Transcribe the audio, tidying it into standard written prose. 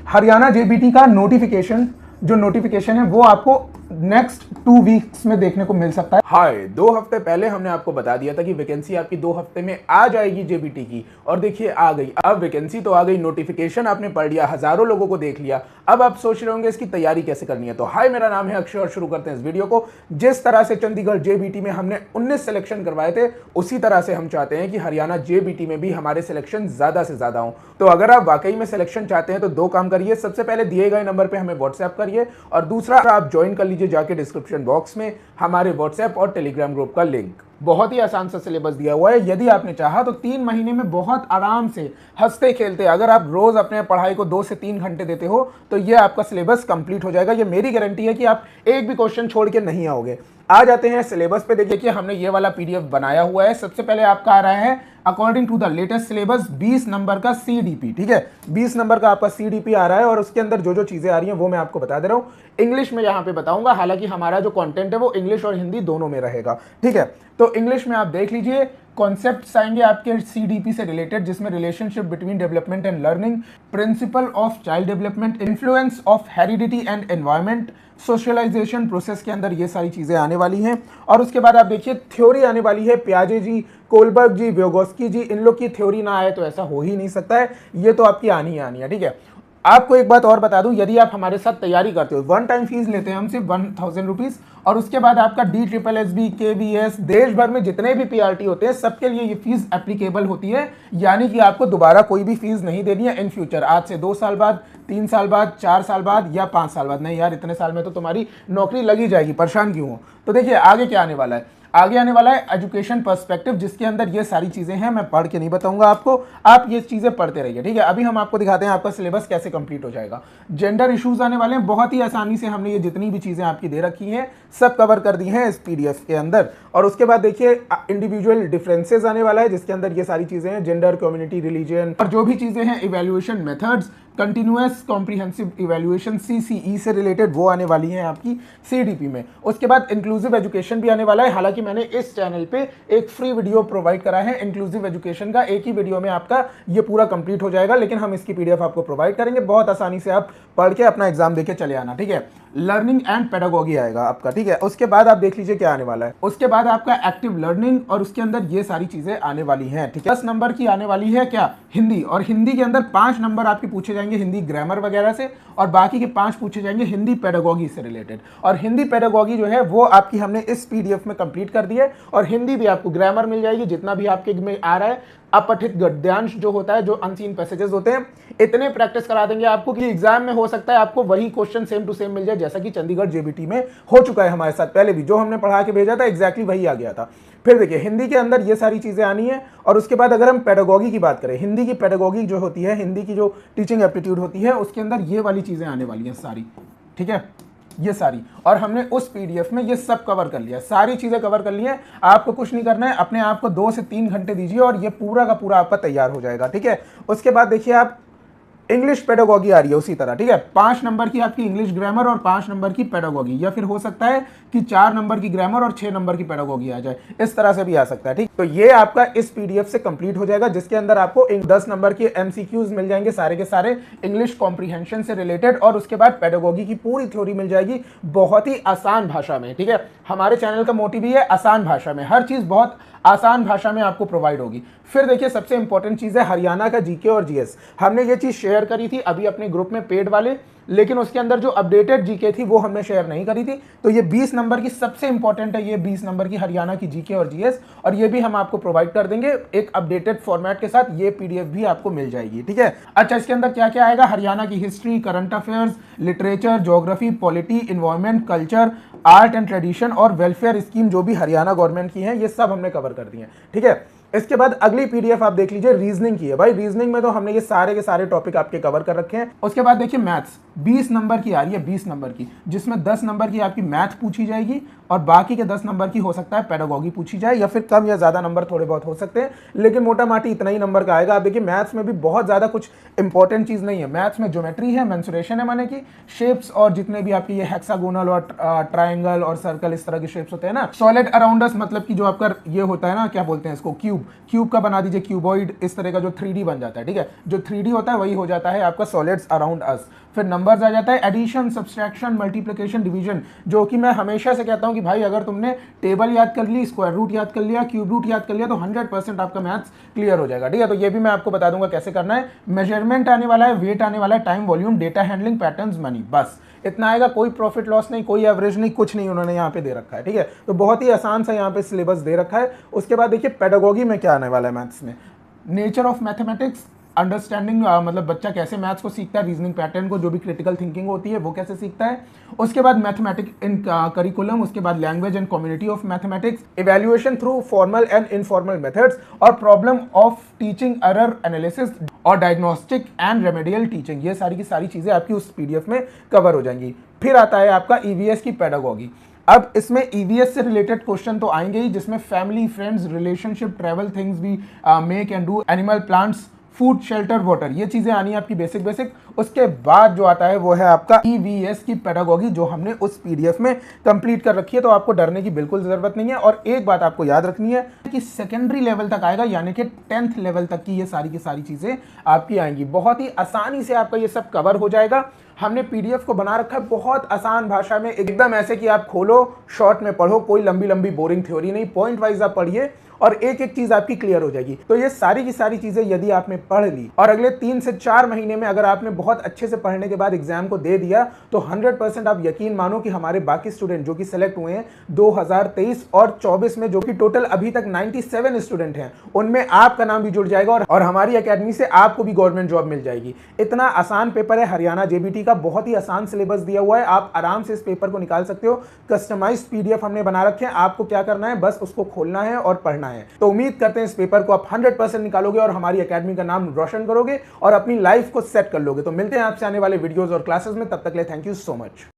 Haryana JBT का notification है वो आपको नेक्स्ट 2 वीक्स में देखने को मिल सकता है। हाय, 2 हफ्ते पहले हमने आपको बता दिया था कि वैकेंसी आपकी 2 हफ्ते में आ जाएगी जेबीटी की, और देखिए आ गई। अब वैकेंसी तो आ गई, नोटिफिकेशन आपने पढ़ लिया, हजारों लोगों को देख लिया। अब आप सोच रहे होंगे इसकी तैयारी कैसे करनी है। तो हाय, मेरा नाम है अक्षय और शुरू करते हैं इस वीडियो को। जिस तरह से चंडीगढ़ जेबीटी में हमने 19 सिलेक्शन करवाए थे, उसी तरह से हम चाहते हैं कि हरियाणा जेबीटी में भी हमारे सिलेक्शन ज्यादा से ज्यादा हों। तो अगर आप वाकई में सिलेक्शन चाहते हैं तो 2 काम करिए। सबसे पहले दिए गए नंबर पे हमें व्हाट्सएप करिए, और दूसरा आप ज्वाइन कर लीजिए जाके डिस्क्रिप्शन बॉक्स में हमारे व्हाट्सएप और टेलीग्राम ग्रुप का लिंक। बहुत ही आसान सा सिलेबस दिया हुआ है। यदि आपने चाहा तो 3 महीने में बहुत आराम से हंसते खेलते, अगर आप रोज अपने पढ़ाई को 2 से 3 घंटे देते हो तो ये आपका सिलेबस कंप्लीट हो जाएगा। ये मेरी गारंटी है कि आप एक भी क्वेश्चन छोड़ के नहीं आओगे। आ जाते हैं सिलेबस पे। देखिए हमने ये वाला पीडीएफ बनाया हुआ है। सबसे पहले आपका आ रहा है according to the latest syllabus 20 number का सीडीपी। ठीक है, 20 नंबर का आपका सीडीपी आ रहा है, और उसके अंदर जो जो चीजें आ रही हैं वो मैं आपको बता दे रहा हूं। इंग्लिश में यहां पे बताऊंगा, हालांकि हमारा जो कंटेंट है वो इंग्लिश और हिंदी दोनों में रहेगा। ठीक है, तो इंग्लिश में आप देख लीजिए, कॉन्सेप्ट्स आएंगे आपके सीडीपी से रिलेटेड, जिसमें relationship between development and learning, principle of child development, influence of heredity and environment, socialization process के अंदर ये सारी चीजें आने वाली हैं। और उसके बाद आप देखिए थ्योरी आने वाली है। पियाजे जी, कोलबर्ग जी, व्योगोस्की जी, इन लोग की थ्योरी ना आए तो ऐसा हो ही नहीं सकता है। ये तो आपकी आनी ही आनी है। ठीक है, आपको एक बात और बता दूं, यदि आप हमारे साथ तैयारी करते हो, 1 टाइम फीस लेते हैं हम सिर्फ 1000 रुपीज, और उसके बाद आपका DSSB, KVS, देश भर में जितने भी PRT होते हैं सबके लिए ये फीस एप्लीकेबल होती है। यानी कि आपको दोबारा कोई भी फीस नहीं देनी है इन फ्यूचर। आज से 2 साल बाद, 3 साल बाद, 4 साल बाद या 5 साल बाद। नहीं यार, इतने साल में तो तुम्हारी नौकरी लगी जाएगी, परेशान क्यों हो। तो देखिए आगे क्या आने वाला है। आगे आने वाला है एजुकेशन पर्सपेक्टिव, जिसके अंदर ये सारी चीजें हैं। मैं पढ़ के नहीं बताऊंगा आपको, आप ये चीजें पढ़ते रहिए। ठीक है, अभी हम आपको दिखाते हैं आपका सिलेबस कैसे कंप्लीट हो जाएगा। जेंडर इश्यूज आने वाले हैं। बहुत ही आसानी से हमने ये जितनी भी चीजें आपकी दे रखी हैं सब कवर कर दी हैं इस पीडीएफ के अंदर। और उसके बाद देखिए इंडिविजुअल डिफरेंसेस आने वाला है, जिसके अंदर ये सारी चीजें हैं, जेंडर, कम्युनिटी, रिलीजन, और जो भी चीजें हैं, evaluation methods, continuous comprehensive evaluation CCE से रिलेटेड, वो आने वाली हैं आपकी सीडीपी में। उसके बाद इंक्लूसिव एजुकेशन भी आने वाला है। हालांकि मैंने इस चैनल पे एक फ्री वीडियो प्रोवाइड करा है इंक्लूसिव एजुकेशन का, एक ही वीडियो में आपका ये पूरा कंप्लीट हो जाएगा, लेकिन हम इसकी पीडीएफ आपको प्रोवाइड करेंगे। बहुत आसानी से आप पढ़ के अपना एग्जाम देके चले आना। ठीक है, लर्निंग एंड पेडागोगी आएगा आपका। ठीक है, उसके बाद आप देख लीजिए क्या आने वाला है। उसके बाद आपका एक्टिव लर्निंग, और उसके अंदर ये सारी चीजें आने वाली हैं। ठीक है, 10 नंबर की आने वाली है क्या, हिंदी, और हिंदी के अंदर 5 नंबर आपके पूछे जाएंगे हिंदी ग्रामर वगैरह से, और बाकी के 5 पूछे जाएंगे हिंदी पेडागोगी से रिलेटेड। और हिंदी पेडागोगी जो है वो आपकी हमने इस पीडीएफ में कंप्लीट कर दी है। और हिंदी भी आपको ग्रामर मिल जाएगी, जितना भी आपके में आ रहा है। अपठित गद्यांश जो होता है, जो अनसीन पैसेजेस होते हैं, इतने प्रैक्टिस करा देंगे आपको कि एग्जाम में हो सकता है आपको वही क्वेश्चन सेम टू सेम मिल जाए, जैसा कि चंडीगढ़ जेबीटी में हो चुका है हमारे साथ पहले भी। जो हमने पढ़ा के भेजा था एग्जैक्टली वही आ गया था। फिर देखिए हिंदी के अंदर ये सारी चीजें आनी है। और उसके बाद अगर हम पेडागोगी की बात करें, हिंदी की पेडागोगी जो होती है, हिंदी की जो टीचिंग एप्टीट्यूड होती है, उसके अंदर ये वाली चीजें आने वाली हैं सारी। ठीक है, ये सारी, और हमने उस पीडीएफ में ये सब कवर कर लिया, सारी चीजें कवर कर ली हैं। आपको कुछ नहीं करना है, अपने आप को 2 से 3 घंटे दीजिए और ये पूरा का पूरा आपका तैयार हो जाएगा। ठीक है, उसके बाद देखिए आप इंग्लिश पेडागोगी आ रही है उसी तरह। ठीक है, 5 नंबर की आपकी इंग्लिश ग्रामर और 5 नंबर की पेडागोगी, या फिर हो सकता है कि 4 नंबर की ग्रामर और 6 नंबर की पेडागोगी आ जाए, इस तरह से भी आ सकता है। ठीक, तो ये आपका इस पीडीएफ से कंप्लीट हो जाएगा, जिसके अंदर आपको 10 नंबर के एमसीक्यूज मिल जाएंगे सारे के सारे इंग्लिश कॉम्प्रिहेंशन से रिलेटेड, और उसके बाद पेडागोगी की पूरी थ्योरी मिल जाएगी बहुत ही आसान भाषा में। ठीक है, हमारे चैनल का मोटिव ही है आसान भाषा में, हर चीज बहुत आसान भाषा में आपको प्रोवाइड होगी। फिर देखिए सबसे इंपॉर्टेंट चीज है हरियाणा का जीके और जीएस। हमने ये चीज शेयर करी थी अभी अपने ग्रुप में पेड वाले, लेकिन उसके अंदर जो अपडेटेड जीके थी वो हमने शेयर नहीं करी थी। तो ये 20 नंबर की सबसे इंपॉर्टेंट है, ये 20 नंबर की हरियाणा की जीके और जीएस, और ये भी हम आपको प्रोवाइड कर देंगे एक अपडेटेड फॉर्मेट के साथ। ये पीडीएफ भी आपको मिल जाएगी। ठीक है, अच्छा इसके अंदर क्या क्या आएगा, हरियाणा की history, current affairs, literature, geography, polity, environment, culture, art and tradition, और वेलफेयर स्कीम जो भी हरियाणा गवर्नमेंट की है, ये सब हमने कवर कर दी है। ठीक है, इसके बाद अगली पीडीएफ आप देख लीजिए रीजनिंग की है। भाई रीजनिंग में तो हमने ये सारे के सारे टॉपिक आपके कवर कर रखे हैं। उसके बाद देखिए मैथ्स 20 नंबर की आ रही है, 20 नंबर की, जिसमें 10 नंबर की आपकी मैथ पूछी जाएगी और बाकी के 10 नंबर की हो सकता है पेडागोगी पूछी जाए, या फिर कम या ज्यादा नंबर थोड़े बहुत हो सकते हैं, लेकिन मोटा माटी इतना ही नंबर का आएगा। आप देखिए मैथ्स में भी बहुत ज्यादा कुछ इंपॉर्टेंट चीज नहीं है। मैथ्स में ज्योमेट्री है, मेंसुरेशन है, माने कि शेप्स, और जितने भी आपके ये हेक्सागोनल और ट्राइंगल और सर्कल, इस तरह के शेप्स होते हैं ना। सॉलिड अराउंड अस मतलब कि जो आपका ये होता है ना, क्या बोलते हैं इसको, क्यूब, क्यूब का बना दीजिए क्यूबॉइड, इस तरह का जो 3D बन जाता है, ठीक है। जो 3D होता है वही हो जाता है आपका सॉलिड्स अराउंड अस। फिर नंबर्स आ जाता है एडिशन, सब्सट्रैक्शन, मल्टीप्लिकेशन, डिवीजन, जो कि मैं हमेशा से कहता हूं कि भाई अगर तुमने टेबल याद कर ली, स्क्वायर रूट याद कर लिया, क्यूब रूट याद कर लिया तो 100% आपका मैथ्स क्लियर हो जाएगा, ठीक है। तो ये भी मैं आपको बता दूंगा कैसे करना है। मेजरमेंट आने वाला है, वेट आने वाला है, time, volume, data handling, patterns, money, बस इतना आएगा। कोई प्रॉफिट लॉस नहीं, कोई एवरेज नहीं, कुछ नहीं उन्होंने यहाँ पे दे रखा है, ठीक है। तो बहुत ही आसान सा यहाँ पे सिलेबस दे रखा है। उसके बाद देखिए पेडागोगी में क्या आने वाला है मैथ्स में, नेचर ऑफ मैथमेटिक्स, अंडरस्टैंडिंग, मतलब बच्चा कैसे मैथ्स को सीखता है, रीजनिंग पैटर्न को, जो भी क्रिटिकल थिंकिंग होती है वो कैसे सीखता है। उसके बाद मैथमेटिक्स इन करिकुलम, उसके बाद language and community of mathematics, evaluation through formal and informal methods, और problem of teaching, error analysis और डायग्नोस्टिक एंड रेमेडियल टीचिंग। ये सारी की सारी चीजें आपकी उस पीडीएफ में कवर हो जाएंगी। फिर आता है आपका ईवीएस की पेडागोगी। अब इसमें ईवीएस से रिलेटेड क्वेश्चन तो आएंगे ही, जिसमें family, friends, relationship, travel, things we make and do, animal, plants, food, shelter, water, ये चीजें आनी है आपकी बेसिक। उसके बाद जो आता है वो है आपका ईवीएस की पेडागोगी, जो हमने उस पीडीएफ में कंप्लीट कर रखी है। तो आपको डरने की बिल्कुल जरूरत नहीं है। और एक बात आपको याद रखनी है कि सेकेंडरी लेवल तक आएगा, यानी कि 10th लेवल तक की ये सारी की सारी चीजें आपकी आएंगी। बहुत ही आसानी से आपका ये सब कवर हो जाएगा। हमने पीडीएफ को बना रखा है बहुत आसान भाषा में, एकदम ऐसे कि आप खोलो, शॉर्ट में पढ़ो, कोई लंबी लंबी बोरिंग थ्योरी नहीं, पॉइंट वाइज आप पढ़िए और एक एक चीज आपकी क्लियर हो जाएगी। तो ये सारी की सारी चीजें यदि आपने पढ़ ली और अगले 3 से 4 महीने में अगर आपने बहुत अच्छे से पढ़ने के बाद एग्जाम को दे दिया, तो 100% आप यकीन मानो कि हमारे बाकी स्टूडेंट जो कि सिलेक्ट हुए हैं 2023 और 24 में, जो कि टोटल अभी तक 97 स्टूडेंट हैं, उनमें आपका नाम भी जुड़ जाएगा और हमारी अकेडमी से आपको भी गवर्नमेंट जॉब मिल जाएगी। इतना आसान पेपर है हरियाणा जेबीटी का, बहुत ही आसान सिलेबस दिया हुआ है, आप आराम से इस पेपर को निकाल सकते हो। कस्टमाइज्ड पीडीएफ हमने बना रखे हैं, आपको क्या करना है, बस उसको खोलना है और पढ़ना है। तो उम्मीद करते हैं इस पेपर को आप 100% निकालोगे और हमारी एकेडमी का नाम रोशन करोगे और अपनी लाइफ को सेट कर लोगे। तो मिलते हैं आपसे आने वाले वीडियोस और क्लासेस में, तब तक के लिए थैंक यू सो मच।